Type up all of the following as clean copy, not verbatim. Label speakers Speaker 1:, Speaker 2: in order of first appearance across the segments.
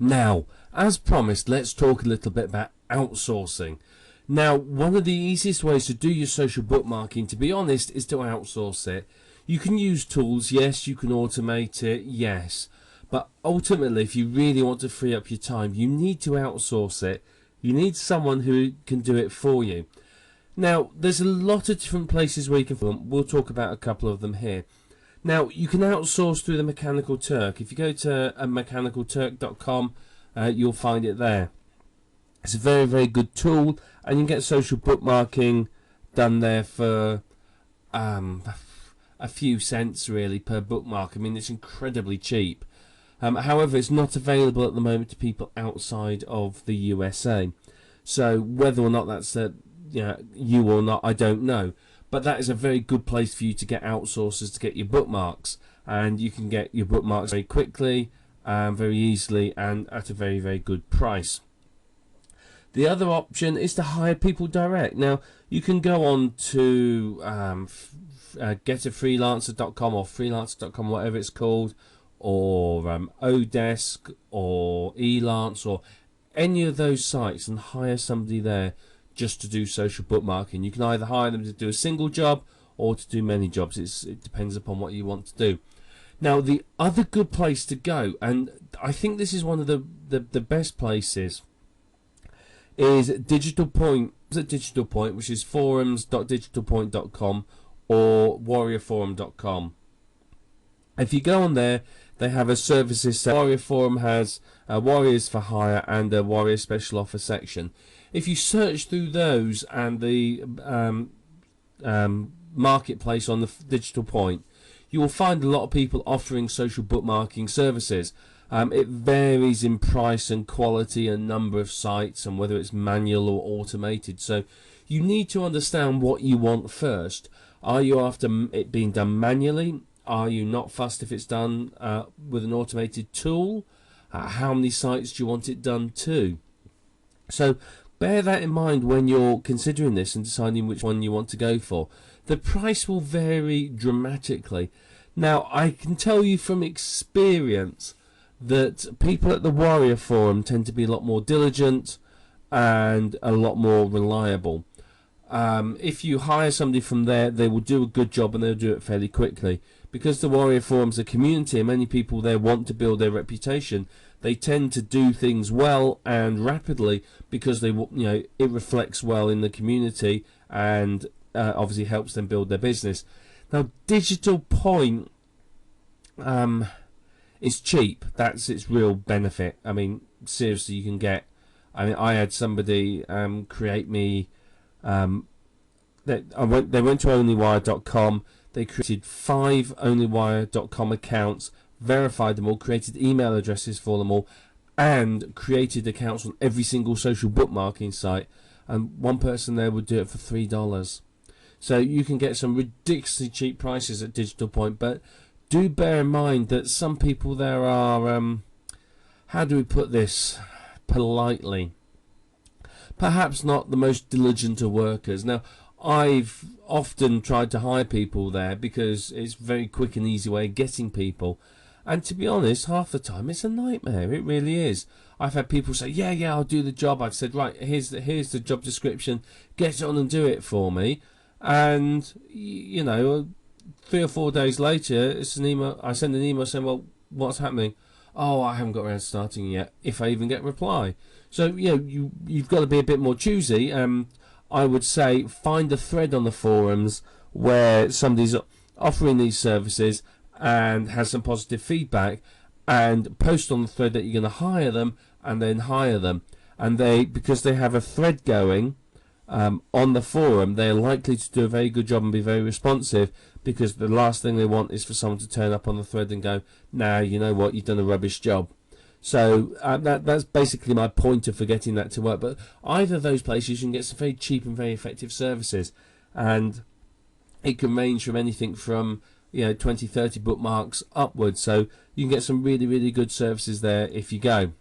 Speaker 1: Now, as promised, let's talk a little bit about outsourcing. Now, one of the easiest ways to do your social bookmarking, to be honest, is to outsource it. You can use tools, yes, you can automate it, yes. But ultimately, if you really want to free up your time, you need to outsource it. You need someone who can do it for you. Now, there's a lot of different places where you can film. We'll talk about a couple of them here. Now, you can outsource through the Mechanical Turk. If you go to mechanicalturk.com, you'll find it there. It's a very, very good tool, and you can get social bookmarking done there for a few cents, really, per bookmark. I mean, it's incredibly cheap. However, it's not available at the moment to people outside of the USA. So whether or not that's you or not, I don't know. But that is a very good place for you to get outsourcers to get your bookmarks. And you can get your bookmarks very quickly, very easily, and at a very, very good price. The other option is to hire people direct. Now, you can go on to getafreelancer.com or freelancer.com, whatever it's called, or Odesk or Elance or any of those sites, and hire somebody there just to do social bookmarking. You can either hire them to do a single job or to do many jobs. It depends upon what you want to do. Now, the other good place to go, and I think this is one of the best places, is Digital Point, which is forums.digitalpoint.com or warriorforum.com. If you go on there, they have a services section. Warrior Forum has Warriors for Hire and a Warrior Special Offer section. If you search through those and the marketplace on the Digital Point, you will find a lot of people offering social bookmarking services. It varies in price and quality and number of sites and whether it's manual or automated. So you need to understand what you want first. Are you after it being done manually? Are you not fussed if it's done with an automated tool? How many sites do you want it done to? So bear that in mind when you're considering this and deciding which one you want to go for. The price will vary dramatically. Now, I can tell you from experience that people at the Warrior Forum tend to be a lot more diligent and a lot more reliable. If you hire somebody from there, they will do a good job and they'll do it fairly quickly. Because the Warrior Forum's a community and many people there want to build their reputation, they tend to do things well and rapidly because they, it reflects well in the community and obviously helps them build their business. Now, Digital Point is cheap. That's its real benefit. I mean, seriously, you can get. I had somebody create me. They went to onlywire.com. They created 5 onlywire.com accounts, verified them all, created email addresses for them all, and created accounts on every single social bookmarking site. And one person there would do it for $3. So you can get some ridiculously cheap prices at Digital Point, but do bear in mind that some people there are, how do we put this politely, perhaps not the most diligent of workers. Now, I've often tried to hire people there because it's a very quick and easy way of getting people. And to be honest, half the time it's a nightmare. It really is. I've had people say, yeah, I'll do the job. I've said, right, here's the job description. Get on and do it for me. And, 3 or 4 days later, it's an email. I send an email saying, well, what's happening? Oh, I haven't got around to starting yet, if I even get a reply. So, you've got to be a bit more choosy. I would say find a thread on the forums where somebody's offering these services and has some positive feedback, and post on the thread that you're going to hire them, and then hire them. And because they have a thread going on the forum, they're likely to do a very good job and be very responsive, because the last thing they want is for someone to turn up on the thread and go, nah, you know what, you've done a rubbish job. So that's basically my pointer for getting that to work. But either of those places, you can get some very cheap and very effective services, and it can range from anything from 20, 30 bookmarks upwards. So you can get some really, really good services there if you go.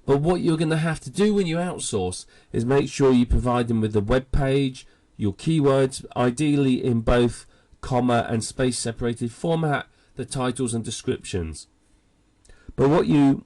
Speaker 1: But what you're going to have to do when you outsource is make sure you provide them with the web page, your keywords, ideally in both comma and space separated format, the titles and descriptions. But what you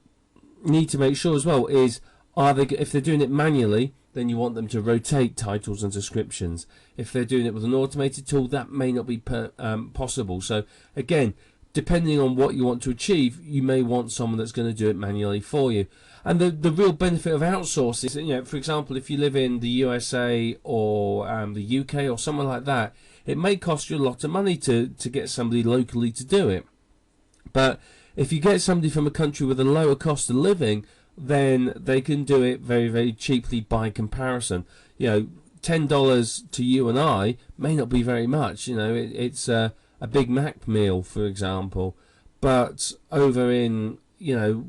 Speaker 1: need to make sure as well is, if they're doing it manually, then you want them to rotate titles and descriptions. If they're doing it with an automated tool, that may not be possible. So again, depending on what you want to achieve, you may want someone that's going to do it manually for you. And the real benefit of outsourcing is, you know, for example, if you live in the USA or the UK or somewhere like that, it may cost you a lot of money to get somebody locally to do it. But if you get somebody from a country with a lower cost of living, then they can do it very, very cheaply by comparison. You know, $10 to you and I may not be very much. You know, it's a Big Mac meal, for example. But over in, you know,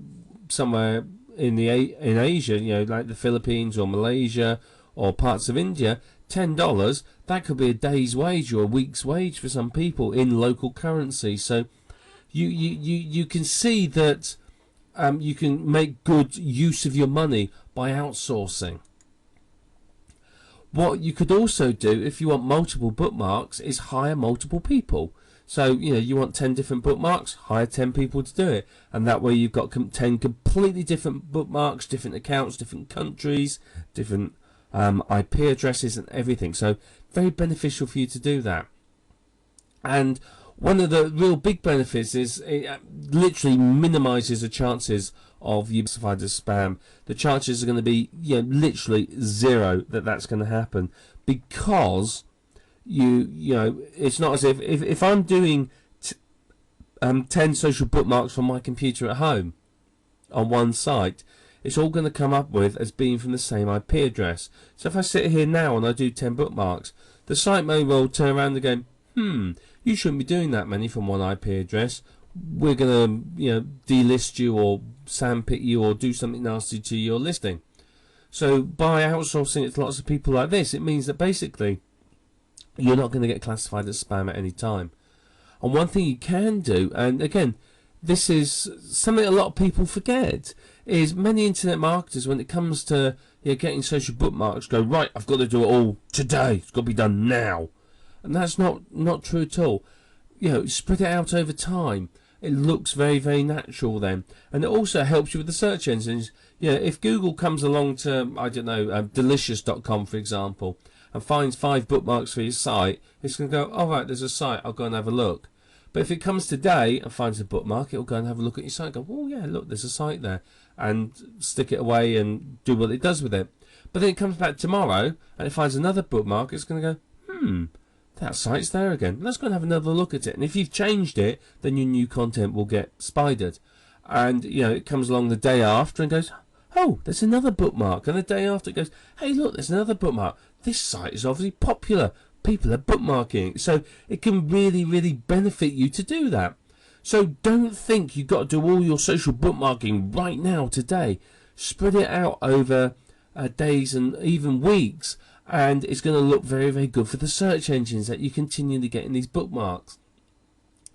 Speaker 1: somewhere in Asia, you know, like the Philippines or Malaysia or parts of India, $10, that could be a day's wage or a week's wage for some people in local currency. So you can see that you can make good use of your money by outsourcing. What you could also do, if you want multiple bookmarks, is hire multiple people. So, you know, you want 10 different bookmarks, hire 10 people to do it. And that way you've got 10 completely different bookmarks, different accounts, different countries, different IP addresses and everything. So, very beneficial for you to do that. And one of the real big benefits is it literally minimises the chances of you classified as spam. The chances are going to be, you know, literally zero that that's going to happen, because you know, it's not as if I'm doing 10 social bookmarks from my computer at home on one site, it's all going to come up with as being from the same IP address. So if I sit here now and I do 10 bookmarks, the site may well turn around and go, you shouldn't be doing that many from one IP address. We're going to, you know, delist you or sandpit you or do something nasty to your listing. So by outsourcing it to lots of people like this, it means that basically you're not going to get classified as spam at any time. And one thing you can do, and again, this is something a lot of people forget, is many internet marketers, when it comes to, you know, getting social bookmarks, go, right, I've got to do it all today. It's got to be done now. And that's not true at all. You know, spread it out over time. It looks very, very natural then. And it also helps you with the search engines. You know, if Google comes along to, I don't know, delicious.com, for example, and finds 5 bookmarks for your site, it's going to go, all right, there's a site, I'll go and have a look. But if it comes today and finds a bookmark, it'll go and have a look at your site and go, oh yeah, look, there's a site there, and stick it away and do what it does with it. But then it comes back tomorrow and it finds another bookmark, it's going to go, that site's there again. Let's go and have another look at it. And if you've changed it, then your new content will get spidered. And, you know, it comes along the day after and goes, oh, there's another bookmark. And the day after it goes, hey, look, there's another bookmark. This site is obviously popular. People are bookmarking. So it can really, really benefit you to do that. So don't think you've got to do all your social bookmarking right now, today. Spread it out over days and even weeks. And it's going to look very, very good for the search engines that you continually get in these bookmarks.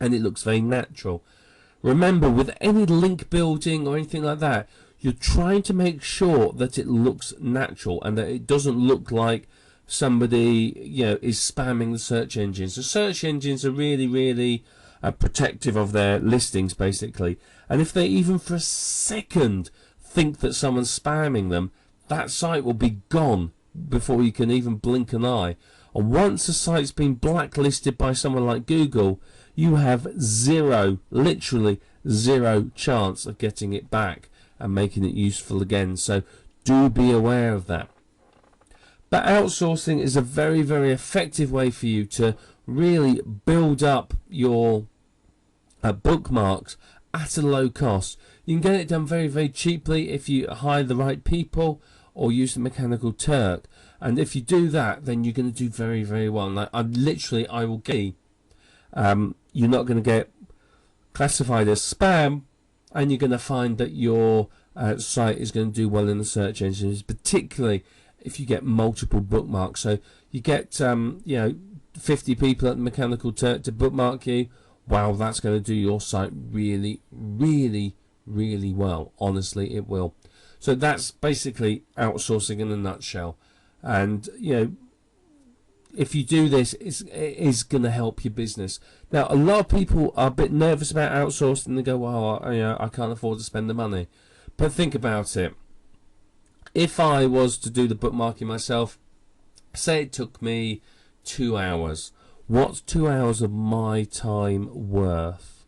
Speaker 1: And it looks very natural. Remember, with any link building or anything like that, you're trying to make sure that it looks natural and that it doesn't look like somebody, you know, is spamming the search engines. The search engines are really, really protective of their listings, basically. And if they even for a second think that someone's spamming them, that site will be gone before you can even blink an eye. And once a site's been blacklisted by someone like Google, you have zero, literally zero chance of getting it back and making it useful again. So do be aware of that. But outsourcing is a very, very effective way for you to really build up your bookmarks at a low cost. You can get it done very, very cheaply if you hire the right people or use the Mechanical Turk. And if you do that, then you're going to do very, very well. Like, I will guarantee you're not going to get classified as spam, and you're going to find that your site is going to do well in the search engines, particularly if you get multiple bookmarks. So you get 50 people at the Mechanical Turk to bookmark you. Wow, that's going to do your site really, really, really well. Honestly, it will. So that's basically outsourcing in a nutshell. And, you know, if you do this, it is going to help your business. Now, a lot of people are a bit nervous about outsourcing. They go, well, I can't afford to spend the money. But think about it. If I was to do the bookmarking myself, say it took me 2 hours. What's 2 hours of my time worth?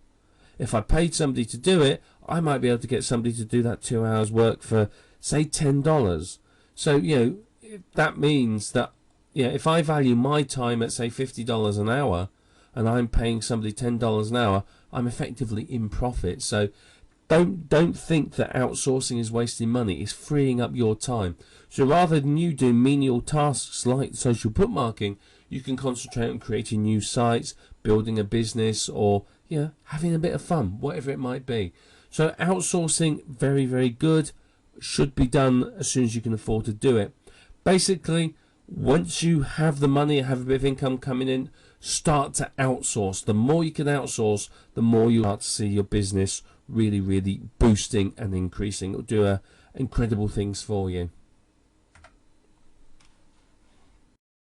Speaker 1: If I paid somebody to do it, I might be able to get somebody to do that 2 hours work for, say, $10. So, that means that, if I value my time at, say, $50 an hour, and I'm paying somebody $10 an hour, I'm effectively in profit. So don't think that outsourcing is wasting money. It's freeing up your time. So rather than you doing menial tasks like social bookmarking, you can concentrate on creating new sites, building a business, or having a bit of fun, whatever it might be. So outsourcing, very, very good. Should be done as soon as you can afford to do it. Basically, once you have the money, have a bit of income coming in, start to outsource. The more you can outsource, the more you start to see your business really, really boosting and increasing. It'll do incredible things for you.